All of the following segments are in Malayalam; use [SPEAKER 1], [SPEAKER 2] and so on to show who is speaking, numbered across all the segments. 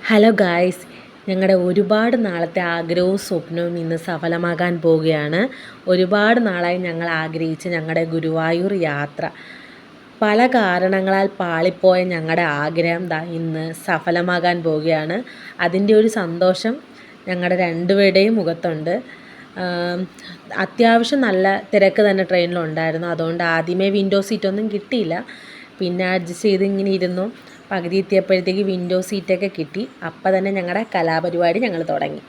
[SPEAKER 1] ഹലോ ഗായ്സ്, ഞങ്ങളുടെ ഒരുപാട് നാളത്തെ ആഗ്രഹവും സ്വപ്നവും ഇന്ന് സഫലമാകാൻ പോവുകയാണ്. ഒരുപാട് നാളായി ഞങ്ങൾ ആഗ്രഹിച്ച ഞങ്ങളുടെ ഗുരുവായൂർ യാത്ര, പല കാരണങ്ങളാൽ പാളിപ്പോയ ഞങ്ങളുടെ ആഗ്രഹം ഇന്ന് സഫലമാകാൻ പോവുകയാണ്. അതിൻ്റെ ഒരു സന്തോഷം ഞങ്ങളുടെ രണ്ടുപേരുടെയും മുഖത്തുണ്ട്. അത്യാവശ്യം നല്ല തിരക്ക് തന്നെ ട്രെയിനിലുണ്ടായിരുന്നു. അതുകൊണ്ട് ആദ്യമേ വിൻഡോ സീറ്റൊന്നും കിട്ടിയില്ല. പിന്നെ അഡ്ജസ്റ്റ് ചെയ്ത് ഇങ്ങനെ ഇരുന്നു. പകുതി എത്തിയപ്പോഴത്തേക്ക് വിൻഡോ സീറ്റൊക്കെ കിട്ടി. അപ്പം തന്നെ ഞങ്ങളുടെ കലാപരിപാടി ഞങ്ങൾ തുടങ്ങി.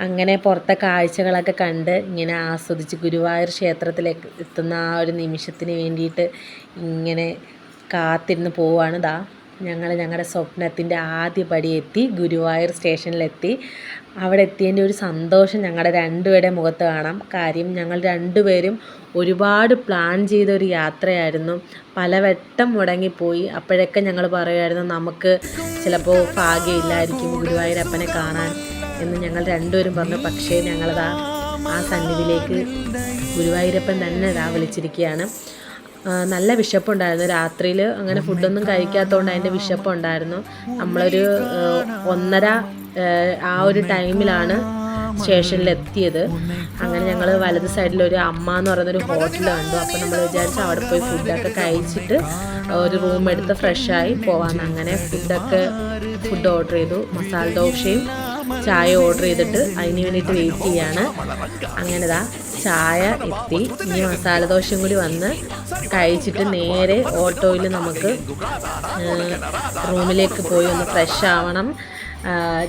[SPEAKER 1] അങ്ങനെ പുറത്തെ കാഴ്ചകളൊക്കെ കണ്ട് ഇങ്ങനെ ആസ്വദിച്ച് ഗുരുവായൂർ ക്ഷേത്രത്തിലേക്ക് എത്തുന്ന ആ ഒരു നിമിഷത്തിന് വേണ്ടിയിട്ട് ഇങ്ങനെ കാത്തിരുന്ന് പോവുകയാണ്. ഞങ്ങൾ ഞങ്ങളുടെ സ്വപ്നത്തിൻ്റെ ആദ്യ പടി എത്തി, ഗുരുവായൂർ സ്റ്റേഷനിലെത്തി. അവിടെ എത്തിയതിൻ്റെ ഒരു സന്തോഷം ഞങ്ങളുടെ രണ്ടുപേരുടെ മുഖത്ത് കാണാം. കാര്യം ഞങ്ങൾ രണ്ടുപേരും ഒരുപാട് പ്ലാൻ ചെയ്ത ഒരു യാത്രയായിരുന്നു. പലവട്ടം മുടങ്ങിപ്പോയി. അപ്പോഴൊക്കെ ഞങ്ങൾ പറയുമായിരുന്നു, നമുക്ക് ചിലപ്പോൾ ഭാഗ്യമില്ലായിരിക്കും ഗുരുവായൂരപ്പനെ കാണാൻ എന്ന് ഞങ്ങൾ രണ്ടുപേരും പറഞ്ഞു. പക്ഷേ ഞങ്ങളതാ ആ സന്നിധിയിലേക്ക് ഗുരുവായൂരപ്പൻ തന്നെ വിളിച്ചിരിക്കുകയാണ്. നല്ല വിശപ്പുണ്ടായിരുന്നു. രാത്രിയിൽ അങ്ങനെ ഫുഡൊന്നും കഴിക്കാത്തതുകൊണ്ട് അതിൻ്റെ വിശപ്പുണ്ടായിരുന്നു. നമ്മളൊരു 1:30 ആ ഒരു ടൈമിലാണ് സ്റ്റേഷനിലെത്തിയത്. അങ്ങനെ ഞങ്ങൾ വലത് സൈഡിലൊരു അമ്മ എന്ന് പറയുന്നൊരു ഹോട്ടൽ കണ്ടു. അപ്പോൾ നമ്മൾ വിചാരിച്ചു അവിടെ പോയി ഫുഡൊക്കെ കഴിച്ചിട്ട് ഒരു റൂം എടുത്ത് ഫ്രഷായി പോവാമെന്ന്. അങ്ങനെ ഫുഡ് ഓർഡർ ചെയ്തു. മസാല ദോശയും ചായ ഓർഡർ ചെയ്തിട്ട് അതിന് വേണ്ടിയിട്ട് വെയിറ്റ് ചെയ്യാണ്. അങ്ങനെ ചായ എത്തി. ഇനി മസാല ദോശയും കൂടി വന്ന് കഴിച്ചിട്ട് നേരെ ഓട്ടോയിൽ നമുക്ക് റൂമിലേക്ക് പോയി ഒന്ന് ഫ്രഷ് ആവണം.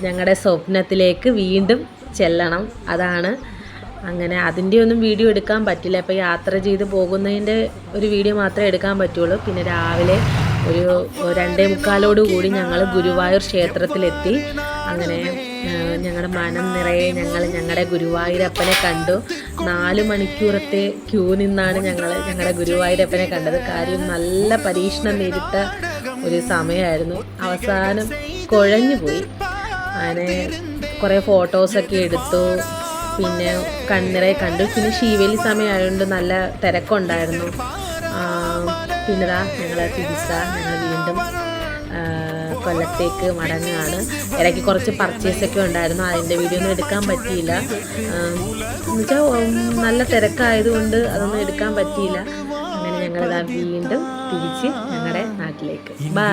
[SPEAKER 1] ഞങ്ങളുടെ സ്വപ്നത്തിലേക്ക് വീണ്ടും ചെല്ലണം. അതാണ്. അങ്ങനെ അതിൻ്റെ ഒന്നും വീഡിയോ എടുക്കാൻ പറ്റില്ല. ഇപ്പോൾ യാത്ര ചെയ്ത് പോകുന്നതിൻ്റെ ഒരു വീഡിയോ മാത്രമേ എടുക്കാൻ പറ്റുള്ളൂ. പിന്നെ രാവിലെ ഒരു 2:45 കൂടി ഞങ്ങൾ ഗുരുവായൂർ ക്ഷേത്രത്തിലെത്തി. അങ്ങനെ ഞങ്ങളുടെ മനം നിറയെ ഞങ്ങളുടെ ഗുരുവായൂരപ്പനെ കണ്ടു. 4 മണിക്കൂറത്തെ ക്യൂ നിന്നാണ് ഞങ്ങളുടെ ഗുരുവായൂരപ്പനെ കണ്ടത്. കാര്യം നല്ല പരീക്ഷണം നേരിട്ട ഒരു സമയമായിരുന്നു. അവസാനം കുഴഞ്ഞു പോയി. അങ്ങനെ കുറേ ഫോട്ടോസൊക്കെ എടുത്തു. പിന്നെ കണ്ണിറയെ കണ്ടു. പിന്നെ ശീവേലി സമയമായതുകൊണ്ട് നല്ല തിരക്കുണ്ടായിരുന്നു. പിന്നെ ഞങ്ങൾ വീണ്ടും കൊല്ലത്തേക്ക് മടങ്ങുകയാണ്. ഇടയ്ക്ക് കുറച്ച് പർച്ചേസൊക്കെ ഉണ്ടായിരുന്നു. അതിൻ്റെ വീഡിയോ ഒന്നും എടുക്കാൻ പറ്റിയില്ല. എന്നുവെച്ചാൽ നല്ല തിരക്കായതുകൊണ്ട് അതൊന്നും എടുക്കാൻ പറ്റിയില്ല. അങ്ങനെ ഞങ്ങളിതാ വീണ്ടും തിരിച്ച് ഞങ്ങളുടെ നാട്ടിലേക്ക്. ബൈ.